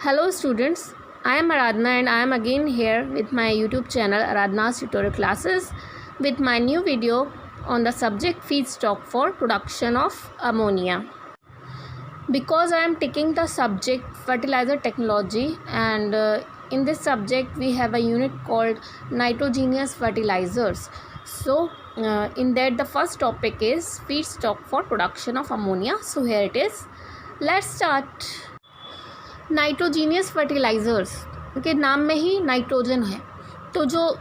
Hello students, I am Aradhana and I am again here with my YouTube channel Aradhana's Tutorial Classes with my new video on the subject feedstock for production of ammonia. Because I am taking the subject fertilizer technology and in this subject we have a unit called nitrogenous fertilizers. So in that the first topic is feedstock for production of ammonia. So here it is. Let's start. Nitrogenous fertilisers के नाम में ही nitrogen है, तो जो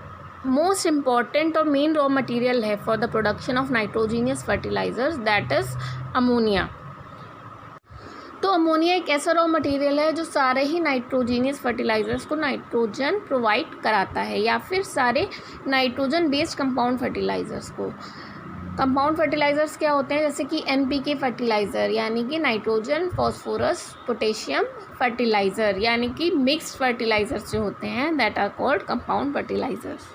most important और main raw material है for the production of nitrogenous fertilisers that is ammonia. तो अमोनिया एक ऐसा रॉ मटेरियल है जो सारे ही नाइट्रोजीनियस फर्टिलाइज़र्स को नाइट्रोजन प्रोवाइड कराता है, या फिर सारे नाइट्रोजन बेस्ड कंपाउंड फर्टिलाइज़र्स को। कंपाउंड फर्टिलाइज़र्स क्या होते हैं, जैसे कि NPK फर्टिलाइज़र यानी कि नाइट्रोजन फॉस्फोरस पोटेशियम फर्टिलाइज़र, यानी कि मिक्स्ड फर्टिलाइज़र्स जो होते हैं that are called compound fertilisers.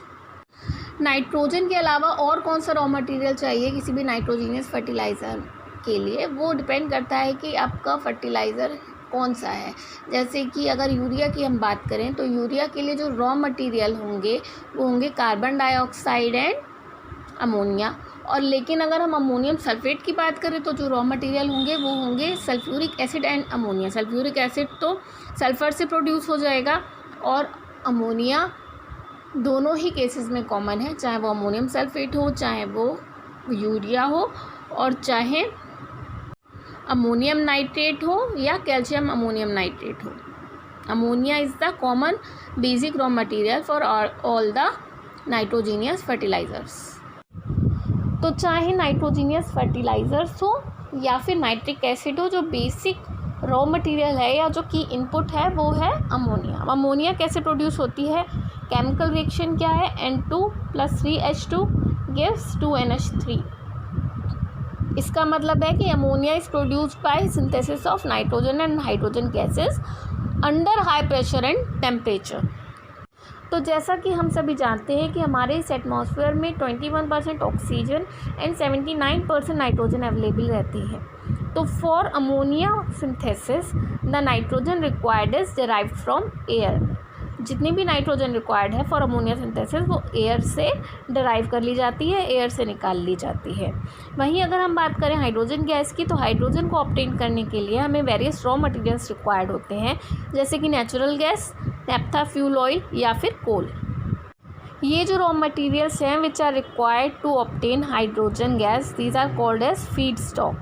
Nitrogen के अलावा और कौन सा रॉ मटेरियल चाहिए किसी भी नाइट्रोजीनियस फर्टिलाइज़र के लिए, वो डिपेंड करता है कि आपका फर्टिलाइज़र कौन सा है। जैसे कि अगर यूरिया की हम बात करें तो यूरिया के लिए जो रॉ मटेरियल होंगे वो होंगे कार्बन डाइऑक्साइड एंड अमोनिया। और लेकिन अगर हम अमोनियम सल्फेट की बात करें तो जो रॉ मटेरियल होंगे वो होंगे sulphuric acid and ammonia. Sulphuric acid तो सल्फ़र से प्रोड्यूस हो जाएगा और अमोनिया दोनों ही केसेस में कॉमन है, चाहे वो अमोनियम सल्फेट हो, चाहे वो यूरिया हो, और चाहे अमोनियम नाइट्रेट हो या कैल्शियम अमोनियम नाइट्रेट हो। Ammonia is the common basic raw material for all the nitrogenous fertilisers. तो चाहे नाइट्रोजीनियस फर्टिलाइज़र्स हो या फिर नाइट्रिक एसिड हो, जो बेसिक रॉ मटेरियल है या जो की इनपुट है वो है अमोनिया। अमोनिया कैसे प्रोड्यूस होती है, केमिकल रिएक्शन क्या है, N2+3H2 गिव्स 2NH3। इसका मतलब है कि ammonia is produced by synthesis of nitrogen and hydrogen gases under high pressure and temperature. तो जैसा कि हम सभी जानते हैं कि हमारे इस एटमॉस्फेयर में 21% ऑक्सीजन एंड 79% नाइट्रोजन अवेलेबल रहती है। तो for ammonia synthesis the nitrogen required is derived from air. जितनी भी नाइट्रोजन रिक्वायर्ड है फॉर अमोनिया सिंथेसिस वो एयर से डिराइव कर ली जाती है, एयर से निकाल ली जाती है। वहीं अगर हम बात करें हाइड्रोजन गैस की, तो हाइड्रोजन को ऑब्टेन करने के लिए हमें वेरियस रॉ मटेरियल्स रिक्वायर्ड होते हैं, जैसे कि natural gas, naphtha, fuel oil या फिर कोल। ये जो रॉ मटेरियल्स हैं which are required to obtain hydrogen gas, these are called as feedstock.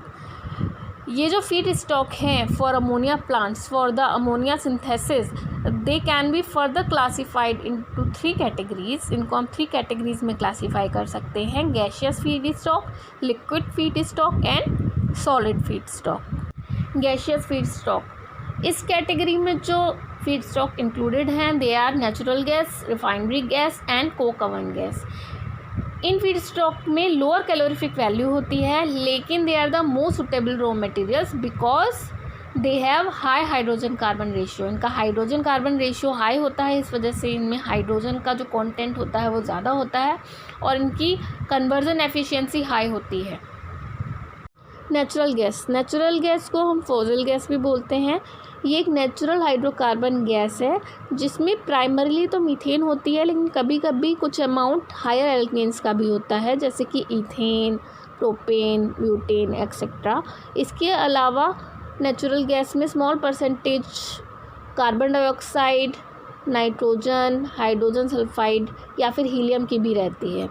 ये जो फीड स्टॉक हैं for ammonia plants for the ammonia synthesis, they can be further classified into 3 categories. इनको हम 3 categories में classify कर सकते हैं, gaseous feedstock, liquid feedstock and solid feedstock. Gaseous feedstock, इस category में जो फीड स्टॉक इंक्लूडेड हैं they are natural gas, refinery gas and coke oven gas. इन फीड स्टॉक में लोअर कैलोरीफिक वैल्यू होती है, लेकिन they are the most suitable raw materials because they have high hydrogen carbon ratio. इनका hydrogen carbon ratio high होता है, इस वजह से इनमें हाइड्रोजन का जो कंटेंट होता है वो ज़्यादा होता है और इनकी कन्वर्जन एफिशिएंसी हाई होती है। नेचुरल गैस, नेचुरल गैस को हम फॉसिल गैस भी बोलते हैं। ये एक नेचुरल हाइड्रोकार्बन गैस है जिसमें प्राइमरीली तो मीथेन होती है, लेकिन कभी कभी कुछ अमाउंट हायर एल्केन्स का भी होता है, जैसे कि इथेन, प्रोपेन, ब्यूटेन एक्सेट्रा। इसके अलावा नेचुरल गैस में small percentage carbon dioxide, nitrogen, hydrogen sulphide या फिर हीलियम की भी रहती है।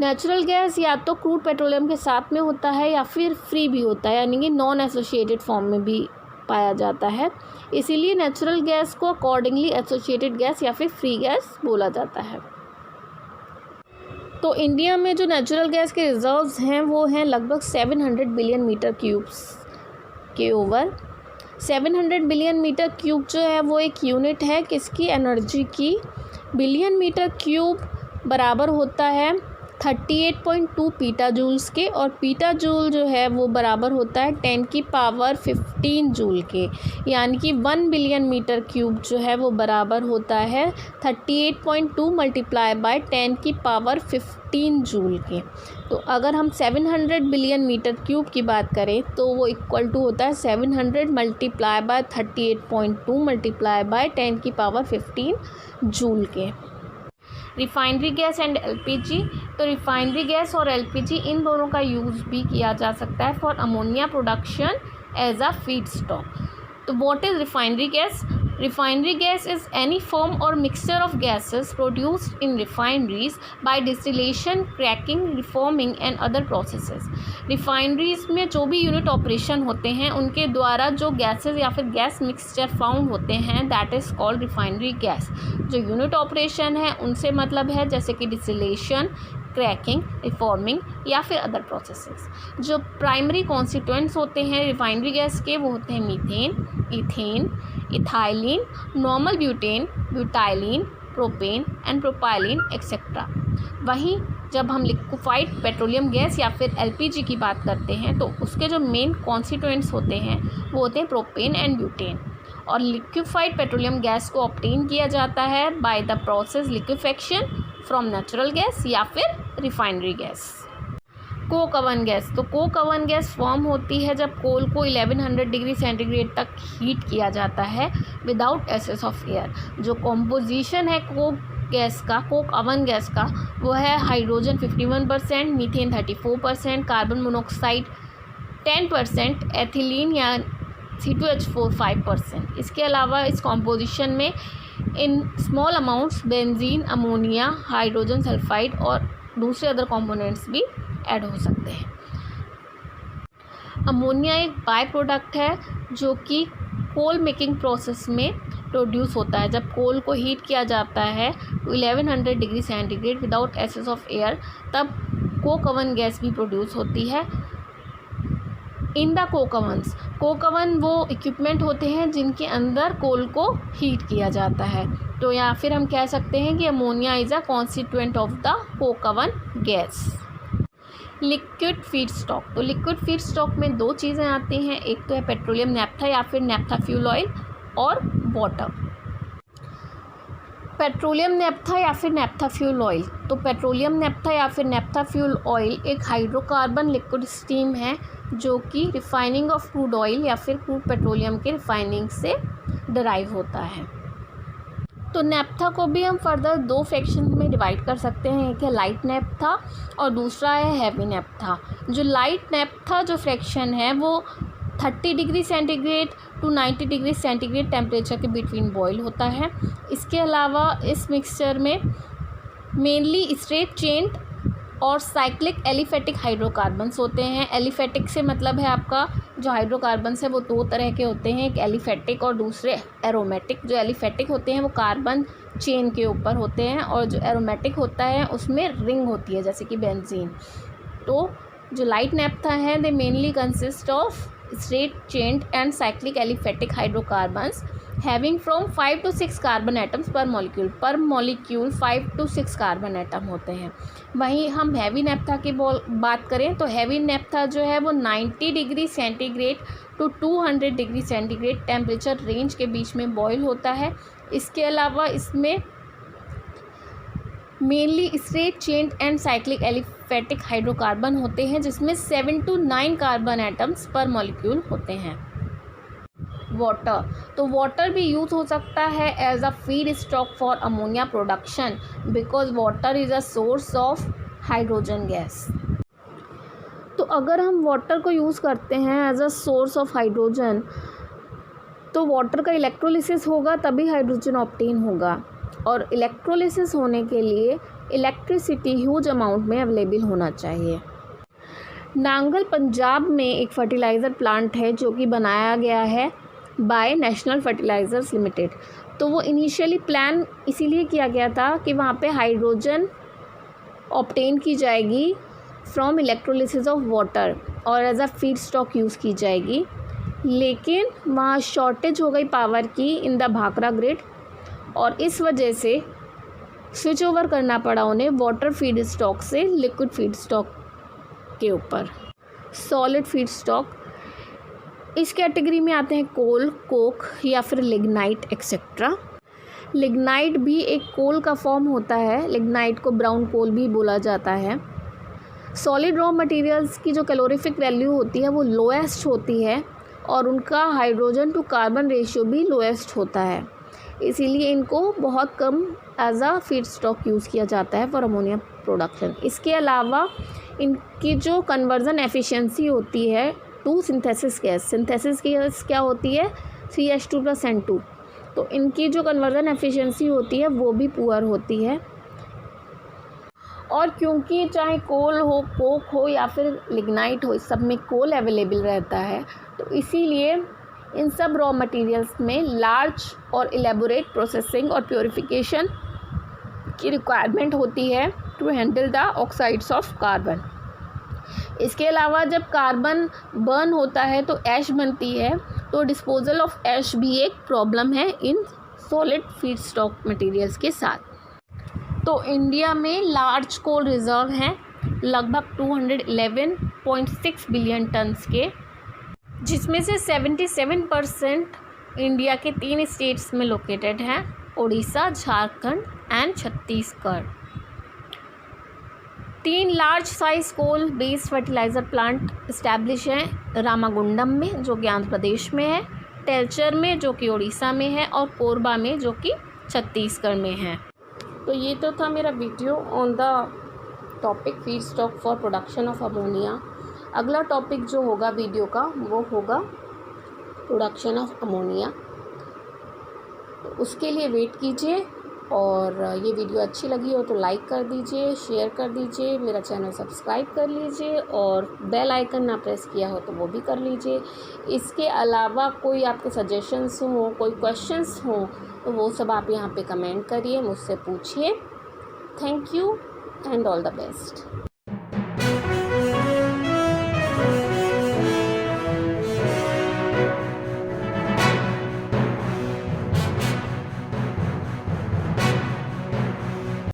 नेचुरल गैस या तो क्रूड पेट्रोलियम के साथ में होता है या फिर फ्री भी होता है, यानी कि नॉन एसोसिएटेड फॉर्म में भी पाया जाता है। इसीलिए नेचुरल गैस को अकॉर्डिंगली एसोसिएटेड गैस या फिर फ्री गैस बोला जाता है। तो इंडिया में जो नेचुरल गैस के रिजर्व्स हैं वो हैं लगभग 700 बिलियन मीटर क्यूब्स के ओवर। 700 बिलियन मीटर क्यूब जो है वो एक यूनिट है किसकी, एनर्जी की। बिलियन मीटर क्यूब बराबर होता है 38.2 पीटा जूल्स के, और पीटा जूल जो है वो बराबर होता है 10⁻15 जूल के, यानी कि 1 बिलियन मीटर क्यूब जो है वो बराबर होता है 38.2 मल्टीप्लाई बाय 10⁻15 जूल के। तो अगर हम 700 बिलियन मीटर क्यूब की बात करें तो वो इक्वल टू होता है 700 multiply by 38.2 multiply by 10⁻15 joule के। रिफाइनरी गैस एंड एलपीजी, तो रिफाइनरी गैस और एलपीजी इन दोनों का यूज़ भी किया जा सकता है for ammonia production as a feedstock. तो what is refinery gas? Refinery gas is any form or mixture of gases produced in refineries by distillation, cracking, reforming and other processes. Refineries में जो भी unit operation होते हैं उनके द्वारा जो gases या फिर गैस मिक्सचर फाउंड होते हैं that is called refinery gas. जो यूनिट ऑपरेशन है उनसे मतलब है जैसे कि डिस्टिलेशन, क्रैकिंग, रिफॉर्मिंग या फिर अदर प्रोसेसेस। जो प्राइमरी कॉन्स्टिट्यूएंट्स होते हैं रिफाइनरी गैस के वो होते हैं methane, ethane, ethylene, normal butane, butylene, propane and propylene etcetera. वहीं जब हम लिक्विफाइड पेट्रोलियम गैस या फिर एलपीजी की बात करते हैं तो उसके जो मेन कॉन्स्टिट्यूएंट्स होते हैं वो होते हैं प्रोपेन एंड ब्यूटेन। और लिक्विफाइड पेट्रोलियम गैस को ऑब्टेन किया जाता है by the process liquefaction from natural gas या फिर refinery gas. Coke oven gas, तो कोक ओवन गैस फॉर्म होती है जब कोल को 1100 डिग्री सेंटीग्रेड तक हीट किया जाता है विदाउट एक्सेस ऑफ एयर। जो कॉम्पोजिशन है कोक गैस का, कोक ओवन गैस का, वो है hydrogen 51%, methane 34%, carbon monoxide 10%, ethylene या C2H4 5%। इसके अलावा इस कॉम्पोजिशन में in small amounts benzene, ammonia, hydrogen sulphide और दूसरे अदर कंपोनेंट्स भी ऐड हो सकते हैं। अमोनिया एक बाय प्रोडक्ट है जो कि कोल मेकिंग प्रोसेस में प्रोड्यूस होता है। जब कोल को हीट किया जाता है तो 1100 degree centigrade without access of air, तब कोक ओवन गैस भी प्रोड्यूस होती है। In the coke ovens, coke oven वो इक्विपमेंट होते हैं जिनके अंदर कोल को हीट किया जाता है। तो या फिर हम कह सकते हैं कि ammonia is a constituent of the Coke oven gas. Liquid feedstock, तो लिक्विड फीड स्टॉक में दो चीज़ें आती हैं, एक तो है पेट्रोलियम नैप्था या फिर नैप्था फ्यूल ऑयल और वाटर। पेट्रोलियम नैप्था या फिर नैप्था फ्यूल ऑयल, तो पेट्रोलियम नैप्था या फिर नैप्था फ्यूल ऑयल एक हाइड्रोकार्बन लिक्विड स्टीम है जो कि रिफाइनिंग ऑफ क्रूड ऑयल या फिर क्रूड पेट्रोलियम के रिफाइनिंग से डराइव होता है। तो नैप्था को भी हम फर्दर दो फ्रैक्शन में डिवाइड कर सकते हैं, एक है लाइट नैप्था और दूसरा है हैवी नैप्था। जो लाइट नैप्था जो फ्रैक्शन है वो 30 degree centigrade to 90 degree centigrade temperature के बिटवीन बॉयल होता है। इसके अलावा इस मिक्सचर में मेनली स्ट्रेट चेन्ड और साइक्लिक एलिफेटिक हाइड्रोकार्बन्स होते हैं। एलिफेटिक से मतलब है आपका जो हाइड्रोकार्बन्स है वो दो तरह के होते हैं, एक एलिफेटिक और दूसरे एरोमेटिक। जो एलिफेटिक होते हैं वो कार्बन चेन के ऊपर होते हैं और जो एरोमेटिक होता है उसमें रिंग होती है जैसे कि बेंजीन। तो जो लाइट नैप्था है दे mainly consist of straight chained and cyclic aliphatic hydrocarbons having from 5 to 6 carbon atoms per molecule 5 to 6 carbon atom होते हैं। वहीं हम हैवी नैप्था की बात करें तो हैवी नैप्था जो है वो 90 degree centigrade to 200 degree centigrade temperature range के बीच में बॉयल होता है। इसके अलावा इसमें mainly straight chained and cyclic aliphatic hydrocarbon होते हैं जिसमें 7 to 9 carbon atoms per molecule होते हैं। वाटर, तो वाटर भी यूज़ हो सकता है as a feedstock for ammonia production because water is a source of hydrogen gas. तो अगर हम वाटर को यूज़ करते हैं as a source of hydrogen तो वाटर का इलेक्ट्रोलिसिस होगा तभी हाइड्रोजन ऑब्टेन होगा, और इलेक्ट्रोलिसिस होने के लिए इलेक्ट्रिसिटी ह्यूज अमाउंट में अवेलेबल होना चाहिए। नांगल पंजाब में एक फर्टिलाइज़र प्लांट है जो कि बनाया गया है बाय नेशनल फर्टिलाइज़र्स लिमिटेड। तो वो इनिशियली प्लान इसीलिए किया गया था कि वहाँ पे हाइड्रोजन ऑब्टेन की जाएगी फ्रॉम इलेक्ट्रोलिसिस ऑफ वाटर और as a feedstock use की जाएगी, लेकिन वहाँ शॉर्टेज हो गई पावर की इन द भाखरा ग्रिड और इस वजह से स्विच ओवर करना पड़ा उन्हें वाटर फीड स्टॉक से लिक्विड फीड स्टॉक के ऊपर। सॉलिड फीड स्टॉक, इस कैटेगरी में आते हैं कोल, कोक या फिर लिग्नाइट एक्सेट्रा। लिग्नाइट भी एक कोल का फॉर्म होता है, लिग्नाइट को ब्राउन कोल भी बोला जाता है। सॉलिड रॉ मटेरियल्स की जो कैलोरीफिक वैल्यू होती है वो लोएस्ट होती है और उनका हाइड्रोजन टू कार्बन रेशियो भी लोएस्ट होता है, इसीलिए इनको बहुत कम as a feedstock use किया जाता है फॉर अमोनिया प्रोडक्शन। इसके अलावा इनकी जो कन्वर्जन एफिशिएंसी होती है टू सिंथेसिस गैस क्या होती है CH2+N2, तो इनकी जो कन्वर्जन एफिशिएंसी होती है वो भी पुअर होती है। और क्योंकि चाहे कोल हो, कोक हो या फिर लिग्नाइट हो, इस सब में कोल अवेलेबल रहता है, तो इसीलिए इन सब रॉ मटेरियल्स में लार्ज और इलेबोरेट प्रोसेसिंग और प्योरिफिकेशन की रिक्वायरमेंट होती है to handle the oxides of carbon. इसके अलावा जब कार्बन बर्न होता है तो ऐश बनती है, तो डिस्पोजल ऑफ ऐश भी एक प्रॉब्लम है in solid feed stock materials के साथ। तो इंडिया में लार्ज कोल रिजर्व हैं लगभग 211.6 बिलियन टन्स के, जिसमें से 77% इंडिया के 3 स्टेट्स में लोकेटेड हैं, Orissa, Jharkhand and Chhattisgarh. 3 large size coal based fertiliser plant establish हैं रामागुंडम में जो कि आंध्र प्रदेश में है, टेलचर में जो कि उड़ीसा में है और कोरबा में जो कि छत्तीसगढ़ में है। तो ये तो था मेरा video on the topic feed stock for production of ammonia. अगला टॉपिक जो होगा वीडियो का वो होगा प्रोडक्शन ऑफ अमोनिया, तो उसके लिए वेट कीजिए। और ये वीडियो अच्छी लगी हो तो लाइक कर दीजिए, शेयर कर दीजिए, मेरा चैनल सब्सक्राइब कर लीजिए और बेल आइकन ना प्रेस किया हो तो वो भी कर लीजिए। इसके अलावा कोई आपके सजेशंस हो, कोई क्वेश्चंस हो, तो वो सब आप यहाँ पे कमेंट करिए, मुझसे पूछिए। Thank you and all the best.